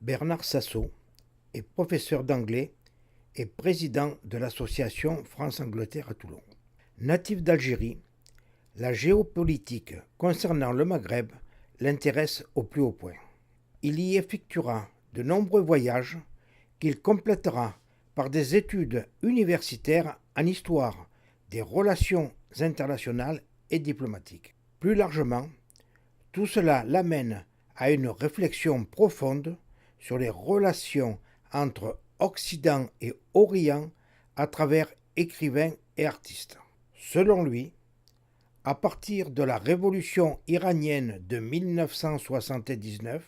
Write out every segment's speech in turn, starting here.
Bernard Sassot est professeur d'anglais et président de l'association France-Angleterre à Toulon. Natif d'Algérie, la géopolitique concernant le Maghreb l'intéresse au plus haut point. Il y effectuera de nombreux voyages qu'il complétera par des études universitaires en histoire des relations internationales et diplomatiques. Plus largement, tout cela l'amène à une réflexion profonde sur les relations entre Occident et Orient à travers écrivains et artistes. Selon lui, à partir de la révolution iranienne de 1979,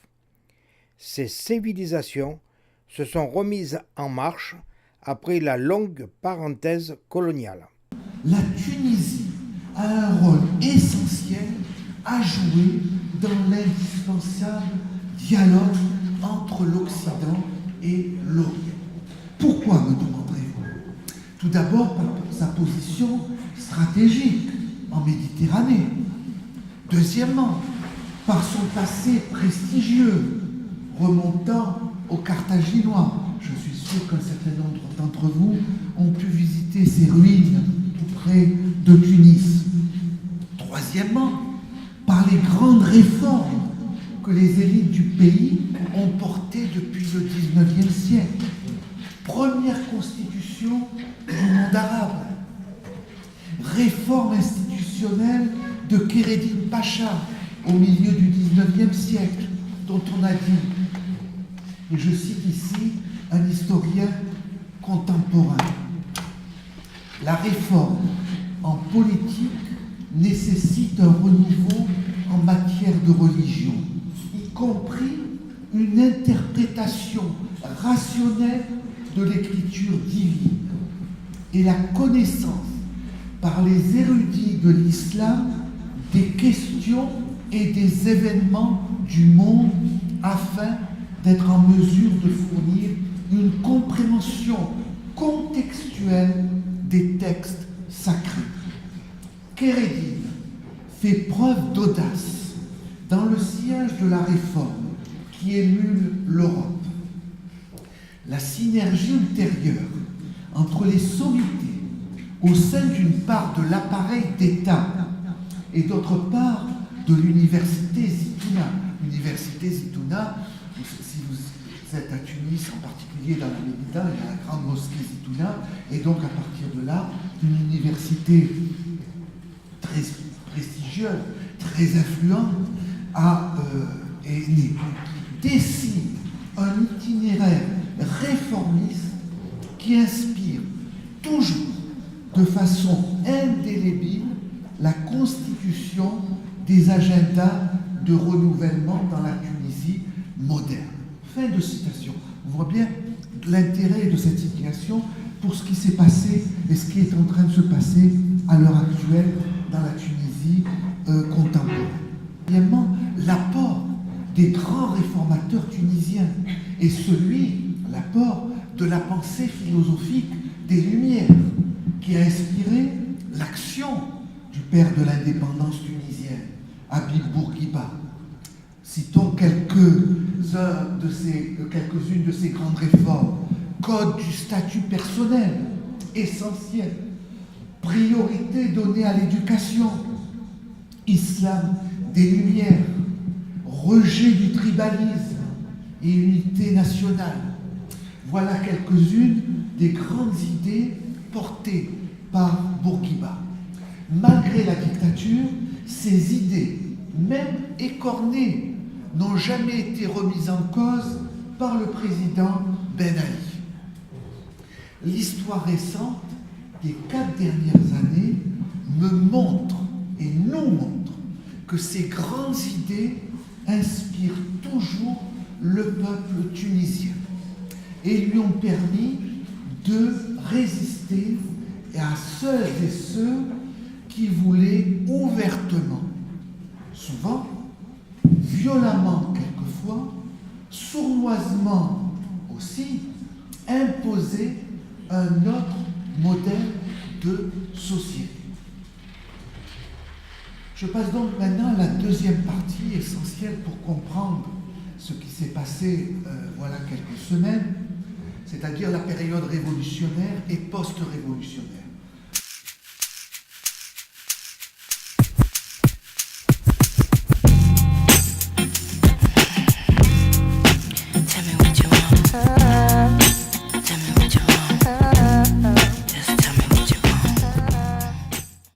ces civilisations se sont remises en marche après la longue parenthèse coloniale. La Tunisie a un rôle essentiel à jouer dans l'indispensable dialogue entre l'Occident et l'Orient. Pourquoi, me demanderez-vous? Tout d'abord par sa position stratégique en Méditerranée. Deuxièmement, par son passé prestigieux remontant aux Carthaginois. Je suis sûr qu'un certain nombre d'entre vous ont pu visiter ces ruines tout près de Tunis. Troisièmement, par les grandes réformes que les élites du pays ont portées depuis le XIXe siècle. Première constitution du monde arabe. Réforme institutionnelle de Kéreddin Pacha au milieu du XIXe siècle, dont on a dit, et je cite ici un historien contemporain, la réforme en politique nécessite un renouveau en matière de religion, y compris une interprétation rationnelle de l'écriture divine et la connaissance par les érudits de l'islam des questions et des événements du monde afin d'être en mesure de fournir une compréhension contextuelle des textes sacrés. Kéreddin fait preuve d'audace dans le sillage de la réforme qui émule l'Europe. La synergie ultérieure entre les sommités au sein d'une part de l'appareil d'État et d'autre part de l'université Zitouna. L'université Zitouna, si vous êtes à Tunis, en particulier dans la Médina, il y a la grande mosquée Zitouna, et donc à partir de là, une université très prestigieuse, très influente, est née. Dessine un itinéraire réformiste qui inspire toujours de façon indélébile la constitution des agendas de renouvellement dans la Tunisie moderne. Fin de citation. On voit bien l'intérêt de cette citation pour ce qui s'est passé et ce qui est en train de se passer à l'heure actuelle dans la Tunisie contemporaine. Deuxièmement, l'apport des grands réformateurs tunisiens et l'apport de la pensée philosophique des Lumières qui a inspiré l'action du père de l'indépendance tunisienne, Habib Bourguiba. Citons quelques-unes de ces grandes réformes. Code du statut personnel, essentiel. Priorité donnée à l'éducation. Islam des Lumières. Rejet du tribalisme et unité nationale. Voilà quelques-unes des grandes idées portées par Bourguiba. Malgré la dictature, ces idées, même écornées, n'ont jamais été remises en cause par le président Ben Ali. L'histoire récente des 4 dernières années me montre et nous montre que ces grandes idées inspirent toujours le peuple tunisien et lui ont permis de résister à ceux et ceux qui voulaient ouvertement, souvent, violemment quelquefois, sournoisement aussi, imposer un autre modèle de société. Je passe donc maintenant à la deuxième partie essentielle pour comprendre ce qui s'est passé voilà quelques semaines, c'est-à-dire la période révolutionnaire et post-révolutionnaire.